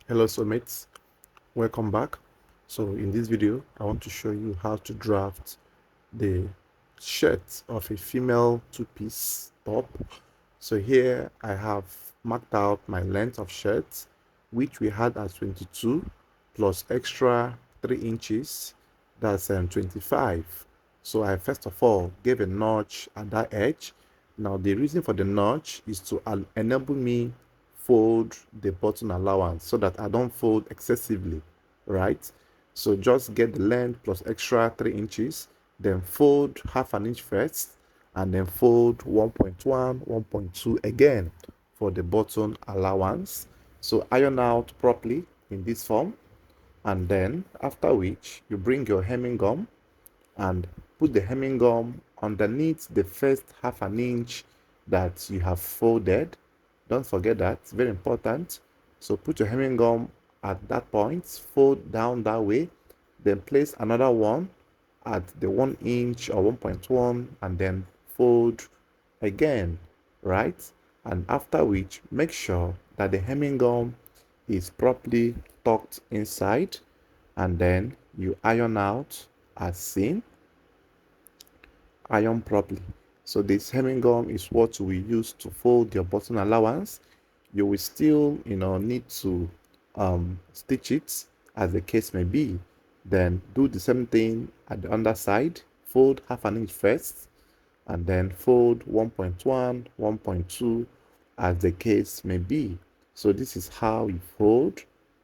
Hello soulmates, welcome back. So in this video I want to show you how to draft the shirt of a female two-piece top. So here I have marked out my length of shirt, which we had as 22 plus extra 3 inches, that's 25. So I first of all gave a notch at that edge. Now the reason for the notch is to enable me fold the button allowance so that I don't fold excessively, right? So just get the length plus extra 3 inches, then fold half an inch first, and then fold 1.1, 1.2 again for the button allowance. So iron out properly in this form, and then after which you bring your hemming gum and put the hemming gum underneath the first half an inch that you have folded. Don't forget that, it's very important. So put your hemming gum at that point, fold down that way, then place another one at the 1 inch or 1.1 and then fold again, right? And after which, make sure that the hemming gum is properly tucked inside, and then you iron out as seen. Iron properly. So this hemming gum is what we use to fold your button allowance. You will still, need to stitch it as the case may be. Then do the same thing at the underside. Fold half an inch first, and then fold 1.1, 1.2 as the case may be. So this is how you fold.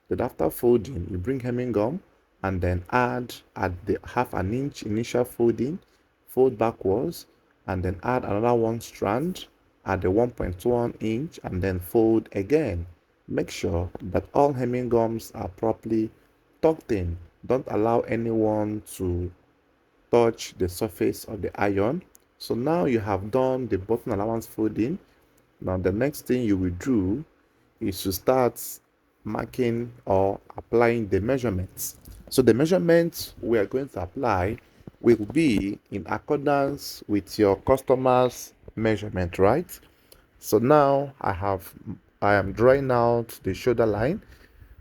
Then after folding, you bring hemming gum and then add at the half an inch initial folding, fold backwards, and then add another one strand at the 1.1 inch and then fold again. Make sure that all hemming gums are properly tucked in. Don't allow anyone to touch the surface of the iron. So now you have done the button allowance folding. Now the next thing you will do is to start marking or applying the measurements. So the measurements we are going to apply will be in accordance with your customer's measurement, right? So now I am drawing out the shoulder line,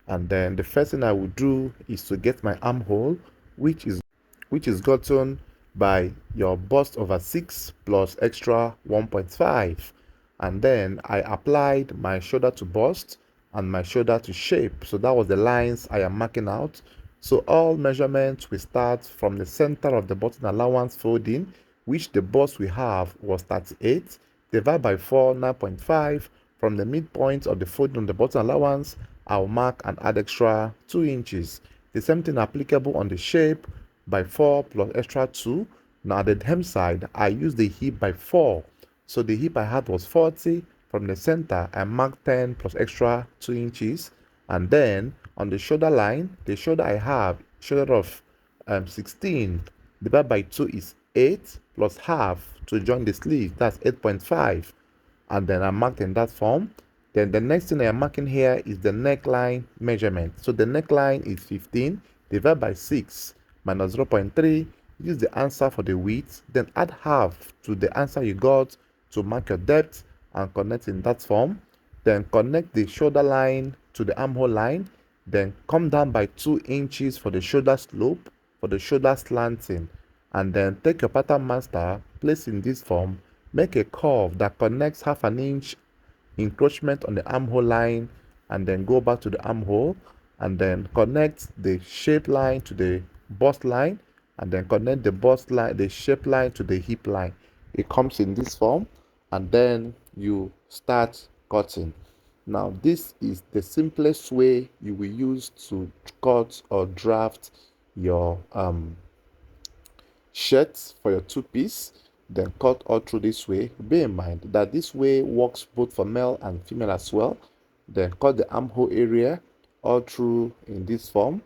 and then the first thing I will do is to get my armhole, which is gotten by your bust over 6 plus extra 1.5, and then I applied my shoulder to bust and my shoulder to shape. So that was the lines I am marking out. So all measurements will start from the center of the button allowance folding, which the bust we have was 38, divided by 4, 9.5. From the midpoint of the folding on the button allowance, I'll mark and add extra 2 inches. The same thing applicable on the shape by 4 plus extra 2. Now at the hem side, I use the hip by 4. So the hip I had was 40. From the center, I marked 10 plus extra 2 inches. And then on the shoulder line, the shoulder I have, shoulder of 16, divided by 2 is 8 plus half to join the sleeve, that's 8.5. And then I marked in that form. Then the next thing I am marking here is the neckline measurement. So the neckline is 15 divided by 6 minus 0.3. Use the answer for the width, then add half to the answer you got to mark your depth and connect in that form. Then connect the shoulder line to the armhole line. Then come down by 2 inches for the shoulder slope, for the shoulder slanting. And then take your pattern master, place in this form, make a curve that connects half an inch encroachment on the armhole line, and then go back to the armhole, and then connect the shape line to the bust line, and then connect the bust line, the shape line to the hip line. It comes in this form, and then you start cutting. Now this is the simplest way you will use to cut or draft your shirts for your two-piece. Then cut all through this way. Bear in mind that this way works both for male and female as well. Then cut the armhole area all through in this form,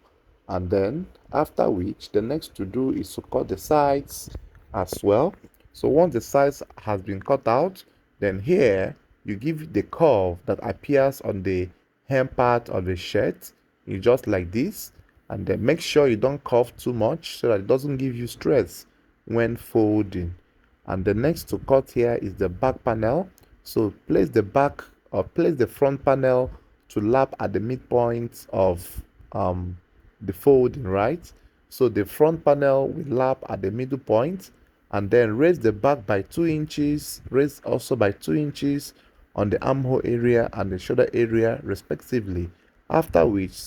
and then after which the next to do is to cut the sides as well. So once the sides has been cut out, then here you give the curve that appears on the hem part of the shirt. It's just like this, and then make sure you don't curve too much so that it doesn't give you stress when folding. And the next to cut here is the back panel. So place the back or place the front panel to lap at the midpoint of the folding, right? So the front panel will lap at the middle point, and then raise the back by 2 inches, raise also by 2 inches on the armhole area and the shoulder area respectively. After which,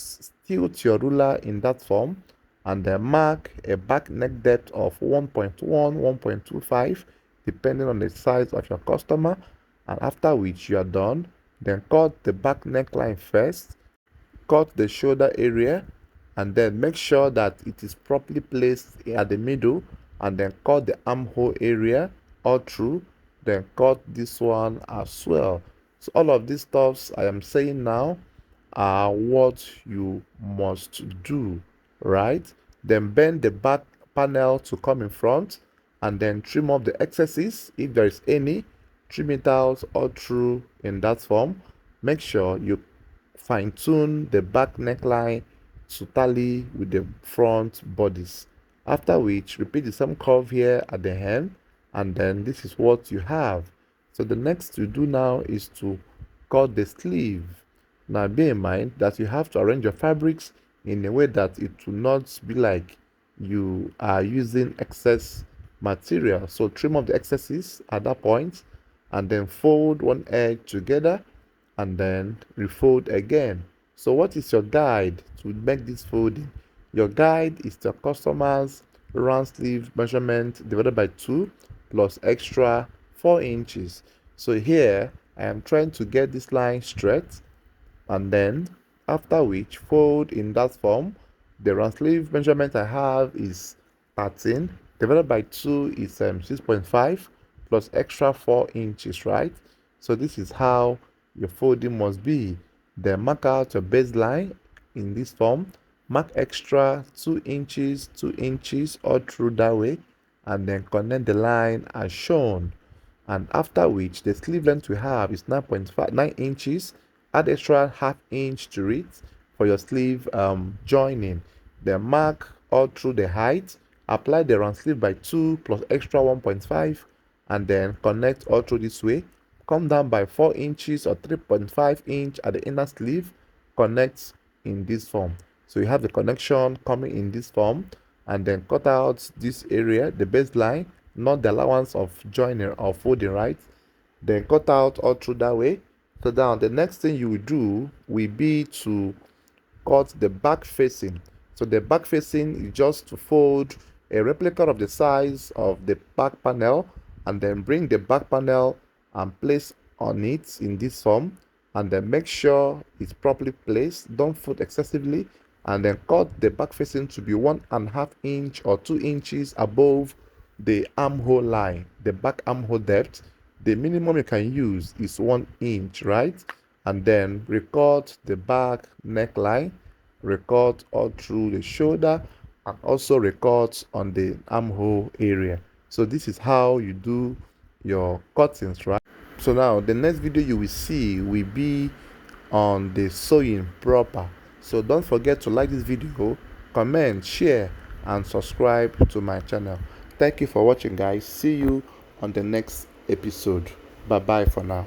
tilt your ruler in that form and then mark a back neck depth of 1.1, 1.25 depending on the size of your customer. And after which you are done, then cut the back neckline first, cut the shoulder area, and then make sure that it is properly placed at the middle, and then cut the armhole area all through, then cut this one as well. So all of these stuffs I am saying now are what you must do, right? Then bend the back panel to come in front, and then trim off the excesses if there is any. Trim it out all through in that form. Make sure you fine tune the back neckline to tally with the front bodies. After which, repeat the same curve here at the hem, and then this is what you have. So the next to do now is to cut the sleeve. Now bear in mind that you have to arrange your fabrics in a way that it will not be like you are using excess material. So trim off the excesses at that point, and then fold one edge together and then refold again. So what is your guide to make this folding? Your guide is the customer's round sleeve measurement divided by 2 plus extra 4 inches. So here I am trying to get this line straight, and then after which fold in that form. The round sleeve measurement I have is 13 divided by 2 is 6.5 plus extra 4 inches, right? So this is how your folding must be. Then mark out your baseline in this form, mark extra 2 inches, 2 inches all through that way, and then connect the line as shown. And after which the sleeve length we have is 9 inches. Add extra half inch to it for your sleeve joining. Then mark all through the height, apply the round sleeve by 2 plus extra 1.5, and then connect all through this way. Come down by 4 inches or 3.5 inch at the inner sleeve, connect in this form. So you have the connection coming in this form, and then cut out this area, the baseline, not the allowance of joining or folding, right? Then cut out all through that way. So now the next thing you will do will be to cut the back facing. So the back facing is just to fold a replica of the size of the back panel, and then bring the back panel and place on it in this form, and then make sure it's properly placed. Don't fold excessively, and then cut the back facing to be 1.5 inch or 2 inches above the armhole line, the back armhole depth. The minimum you can use is 1 inch, right? And then record the back neckline, record all through the shoulder, and also record on the armhole area. So this is how you do your cuttings, right? So now the next video you will see will be on the sewing proper. So don't forget to like this video, comment, share, and subscribe to my channel. Thank you for watching, guys. See you on the next episode. Bye bye for now.